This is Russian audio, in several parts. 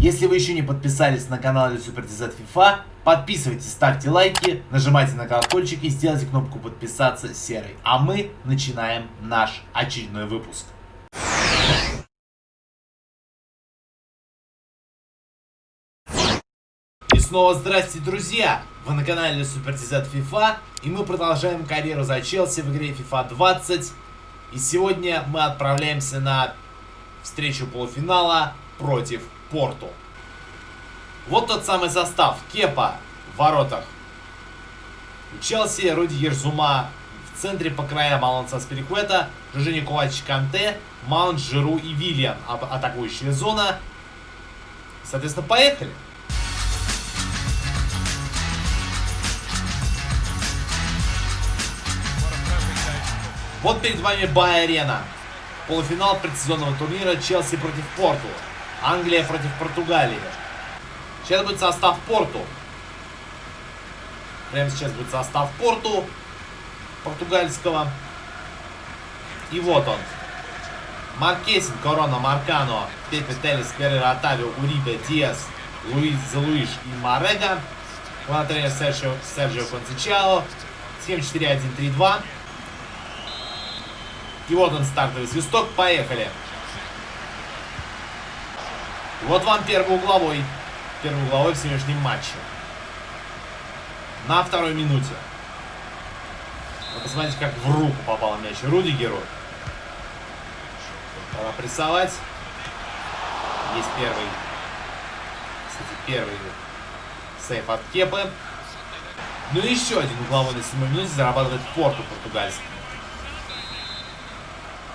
Если вы еще не подписались на канал Super DZ FIFA, подписывайтесь, ставьте лайки, нажимайте на колокольчик и сделайте кнопку подписаться серой. А мы начинаем наш очередной выпуск. И снова здрасте, друзья! Вы на канале Super DZ FIFA, и мы продолжаем карьеру за Челси в игре FIFA 20. И сегодня мы отправляемся на встречу полуфинала против Порту. Вот тот самый состав. Кепа в воротах у Челси, Рудигер, Зума в центре, по краям Алонсо Аспиликуэта, Жоржиньо, Ковачич, Канте, Маунт, Жиру и Вильян. Атакующая зона. Соответственно, поехали. Вот перед вами Бай-Арена. Полуфинал предсезонного турнира Челси против Порту. Англия против Португалии. Сейчас будет состав Порту. Прямо сейчас будет состав Порту португальского. И вот он. Маркесин, Корона, Маркано, Пепе, Телес, Перейра, Отавио, Урибе, Диас, Луис и Марега. Главный тренер Серджио Консечао. Схема 4-1-3-2. И вот он, стартовый свисток. Поехали. Вот вам первый угловой. Первый угловой в сегодняшнем матче. На второй минуте. Вы посмотрите, как в руку попал мяч Рудигеру. Пора прессовать. Есть первый. Кстати, первый сейф от Кепы. Ну и еще один угловой на 7 минуте зарабатывает Порту португальский.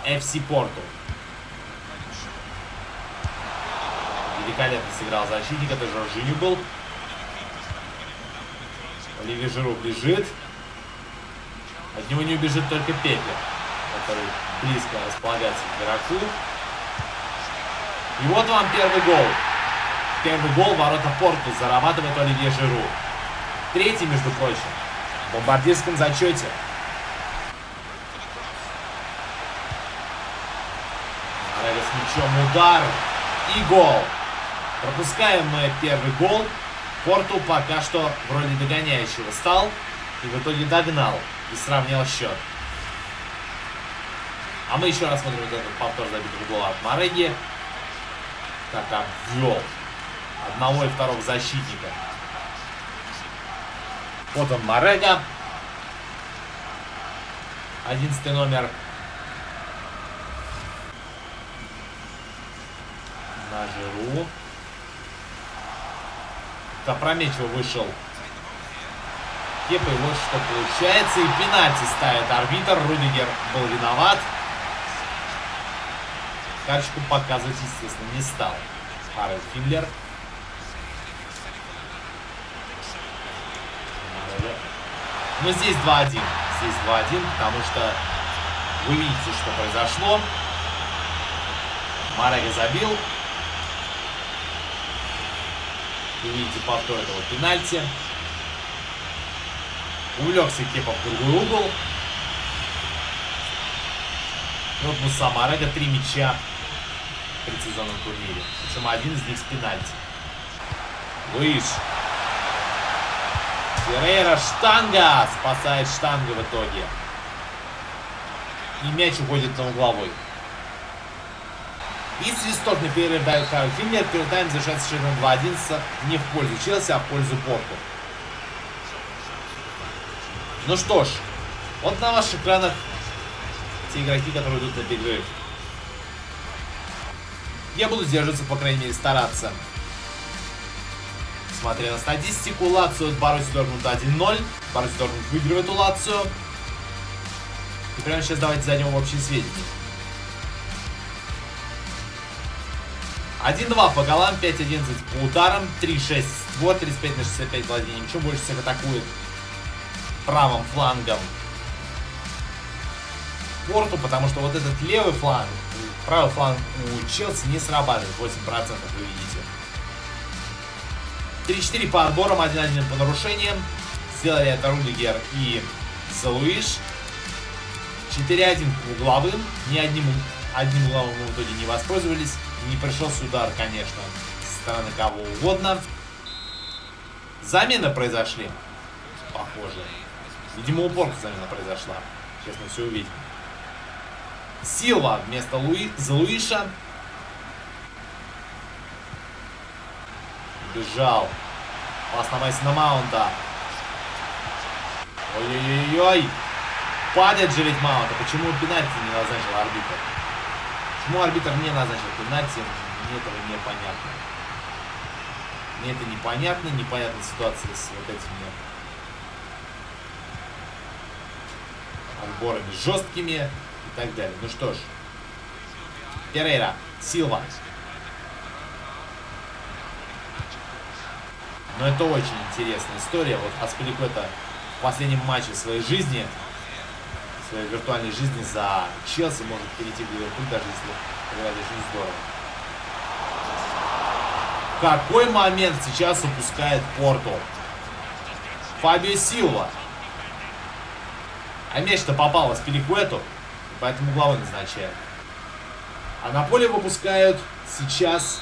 FC Порту. Великолепно сыграл защитник, это Жоржиньо был. Оливье Жиру бежит. От него не убежит только Пепе, который близко располагается к игроку. И вот вам первый гол. Первый гол в ворота Порту зарабатывает Оливье Жиру. Третий, между прочим, в бомбардирском зачете. Марега с мячом, удар и гол. Пропускаем мы первый гол. Порту пока что в роли догоняющего стал. И в итоге догнал. И сравнял счет. А мы еще раз смотрим вот этот повтор забитого гола от Мареги. Как обвел одного и второго защитника. Вот он, Марега. 11 номер. На Жиру. Опрометчиво вышел Кепа, и вот что получается. И пенальти ставит арбитр. Рудигер был виноват. Карточку показывать, естественно, не стал. Харальд Финлер. Но здесь 2-1. Здесь 2-1, потому что вы видите, что произошло. Марега забил. Вы видите повтор этого пенальти. Увлекся Кепа в другой угол. И вот Муса Марега 3 мяча в предсезонном турнире. Причем один из них с пенальти. Луис. Перейра, штанга. Спасает штанга в итоге. И мяч уходит на угловой. И свисток на перерыв дает Харальд Финлер. Первый тайм завершается счетом 2-1 не в пользу Челси, а в пользу Порту. Ну что ж, вот на ваших экранах те игроки, которые идут на перерыв. Я буду сдерживаться, по крайней мере, стараться. Смотря на статистику, Лацио от Боруссии Дортмунда 1-0. Боруссия Дортмунд выигрывает у Лацио. И прямо сейчас давайте зайдем в общие сведения. 1-2 по голам, 5-11 по ударам, 3-6 створ, 35/65 владение мячом, больше всех атакует правым флангом Порту, потому что вот этот левый фланг, правый фланг у Челси не срабатывает, 8% вы видите. 3-4 по отборам, 1-1 по нарушениям, сделали это Рудигер и Луис. 4-1 по угловым, ни одним угловым мы в итоге не воспользовались. Не пришелся удар, конечно, стороны кого угодно. Замены произошли. Похоже. Видимо, у Порту замена произошла. Сейчас мы все увидим. Силва вместо Луиша. Бежал. Пас на Мейсона Маунта. Ой-ой-ой-ой. Падает же ведь Маунт. А почему пенальти не назначил арбитр? Почему арбитр не назначил пенальти? Мне этого непонятно. Мне это непонятно. Непонятная ситуация с вот этими отборами жесткими и так далее. Ну что ж. Перейра. Силва. Но это очень интересная история. Вот Аспиликуэта в последнем матче своей жизни, своей виртуальной жизни за Челси может перейти в Ливерпуль, даже если играет очень здорово. Какой момент сейчас упускает Порту? Фабио Силва. А мяч-то попал в Аспиликуэту, поэтому угловой назначает. А на поле выпускают сейчас...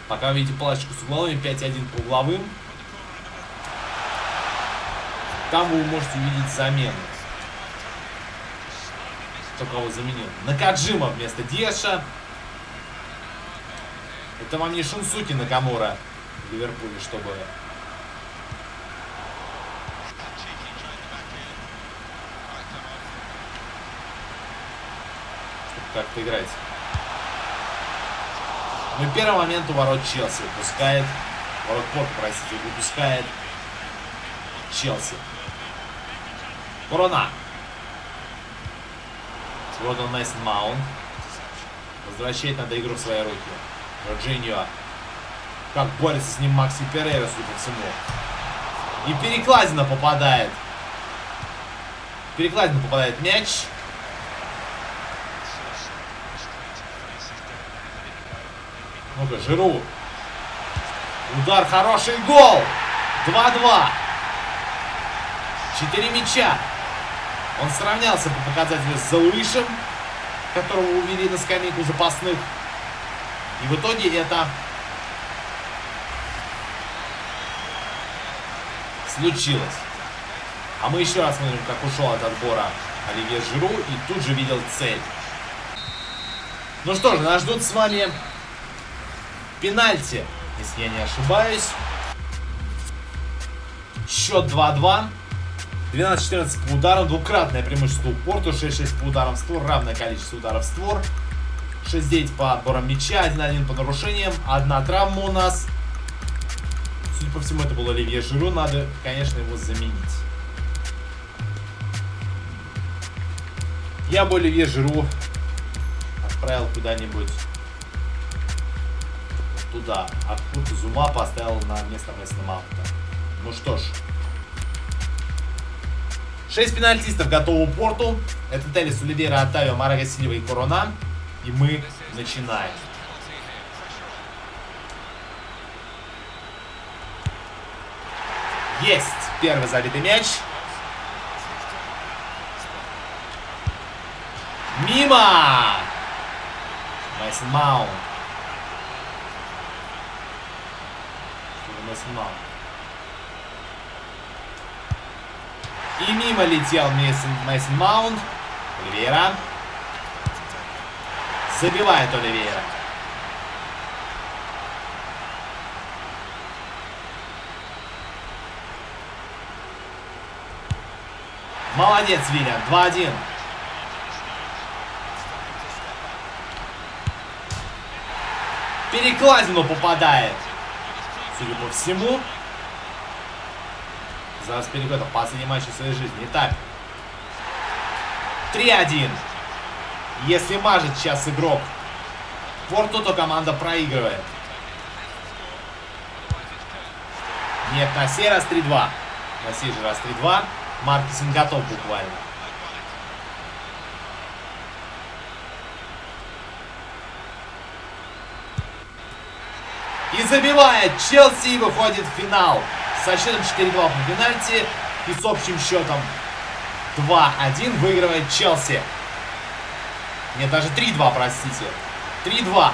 Пока вы видите плашечку с угловыми, 5-1 по угловым. Там вы можете увидеть замену. Кто кого заменил? Накаджима вместо Деша. Это вам не Шунсуки Накамура в Ливерпуле, чтобы как-то играть. Ну и первый момент у ворот Челси выпускает. Ворот Порту, простите, выпускает Челси. Корона. Вот он, Мейсон Маунт. Возвращает надо игру в свои руки. Jorginho. Как борется с ним Макси Перейра, судя по всему. И Перекладина попадает. Перекладина попадает мяч. Ну-ка, Жиру. Удар, хороший гол. 2-2. 4 мяча. Он сравнялся по показателю с Луишем, которого увели на скамейку запасных. И в итоге это случилось. А мы еще раз смотрим, как ушел от отбора Оливье Жиру и тут же видел цель. Ну что же, нас ждут с вами пенальти, если я не ошибаюсь. Счет 2-2. 12-14 по ударам. Двукратное преимущество у Порту. 6-6 по ударам в створ. Равное количество ударов в створ. 6-9 по отборам мяча. 1-1 по нарушениям. Одна травма у нас. Судя по всему, это был Оливье Жиру. Надо, конечно, его заменить. Я бы Оливье Жиру отправил куда-нибудь туда. А Курту Зума поставил на место Мейсона Маунта. Ну что ж. 6 пенальтистов готовы Порту. Это Телес, Оливейра, Отавио, Марага Сильва и Корона. И мы начинаем. Есть! Первый забитый мяч. Мимо! Мейсон Маунт. Мейсон Маунт. И мимо летел Мейсон Маунт. Оливейра. Забивает Оливейра. Молодец, Вильям. 2-1. Перекладину попадает. Судя по всему. Зараз Перекладов последний матч в своей жизни. Итак. 3-1. Если мажет сейчас игрок Порту, то команда проигрывает. Нет, на сей раз 3-2. На сей же раз 3-2. Маркесин готов буквально. И забивает Челси и выходит в финал. Со счетом 4-2 по пенальти. И с общим счетом 2-1 выигрывает Челси. Нет, даже 3-2, простите. 3-2.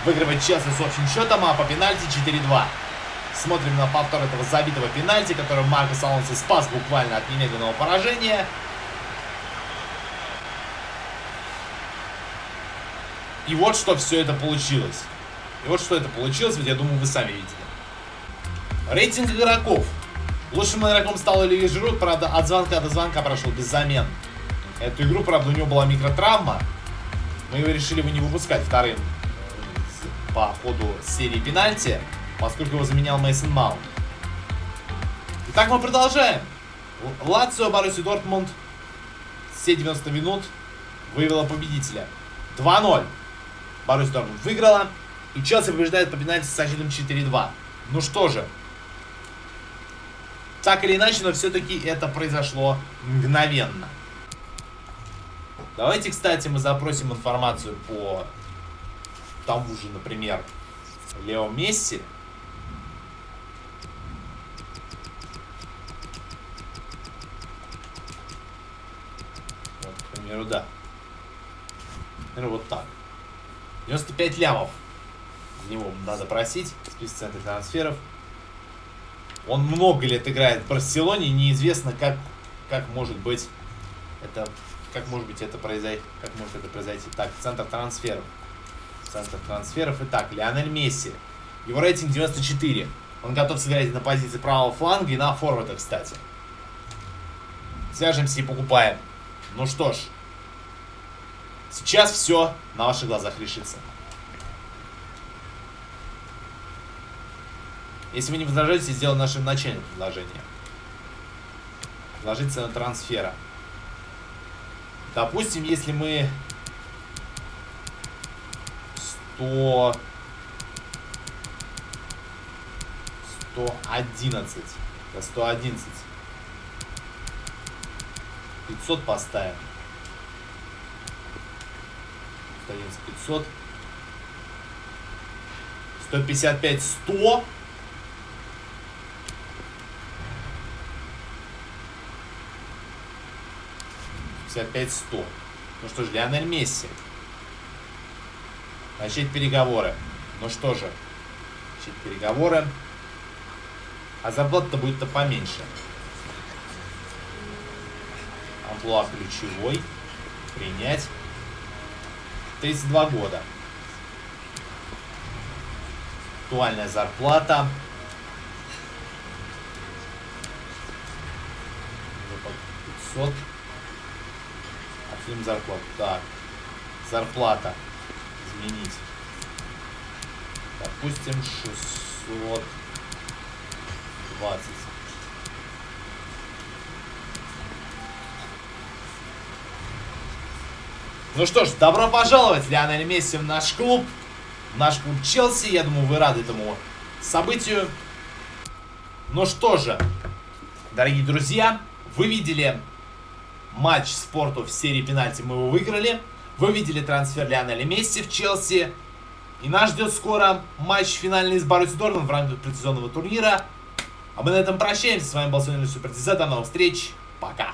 выигрывает Челси с общим счетом, а по пенальти 4-2. Смотрим на повтор этого забитого пенальти, который Маркос Алонсо спас буквально от немедленного поражения. И вот что все это получилось. Ведь я думаю, вы сами видели. Рейтинг игроков. Лучшим игроком стал Оливье Жиру, правда, от звонка до звонка прошел без замен. Эту игру, правда, у него была микротравма. Мы его решили не выпускать вторым по ходу серии пенальти, поскольку его заменял Мейсон Маунт. Итак, мы продолжаем. Лацио Боруссия Дортмунд все 90 минут вывела победителя. 2-0. Боруссия Дортмунд выиграла. И Челси побеждает по пенальти со счетом 4-2. Ну что же. Так или иначе, но все-таки это произошло мгновенно. Давайте, кстати, мы запросим информацию по тому же, например, Лео Месси. Вот, к примеру, да. Например, вот так. 95 лямов. За него надо просить. Список центров трансферов. Он много лет играет в Барселоне. Неизвестно, как может быть это произойти. Так, центр трансферов. Итак, Лионель Месси. Его рейтинг 94. Он готов сыграть на позиции правого фланга и на форварда, кстати. Свяжемся и покупаем. Ну что ж. Сейчас все на ваших глазах решится. Если вы не возражаете, сделаем наше начальное предложение. Предложить цену трансфера. Допустим, если мы 111. Да, 111. 500 поставим. 111, 500. 155, 100. 55-100. Ну что ж, Лионель Месси. Начать переговоры. Ну что же, начать переговоры. А зарплата-то будет-то поменьше. Амплуа ключевой. Принять. 32 года. Актуальная зарплата. 500. Отсюда зарплату. Так. Зарплата. Изменить. Допустим, 620. Ну что ж, добро пожаловать, Лионель Месси, в наш клуб Челси. Я думаю, вы рады этому событию. Ну что же, дорогие друзья, вы видели матч спорту в серии пенальти, мы его выиграли. Вы видели трансфер Лионеля Месси в Челси. И нас ждет скоро матч финальный с Боруссией Дортмунд в рамках предсезонного турнира. А мы на этом прощаемся. С вами был Супердизет. До новых встреч. Пока.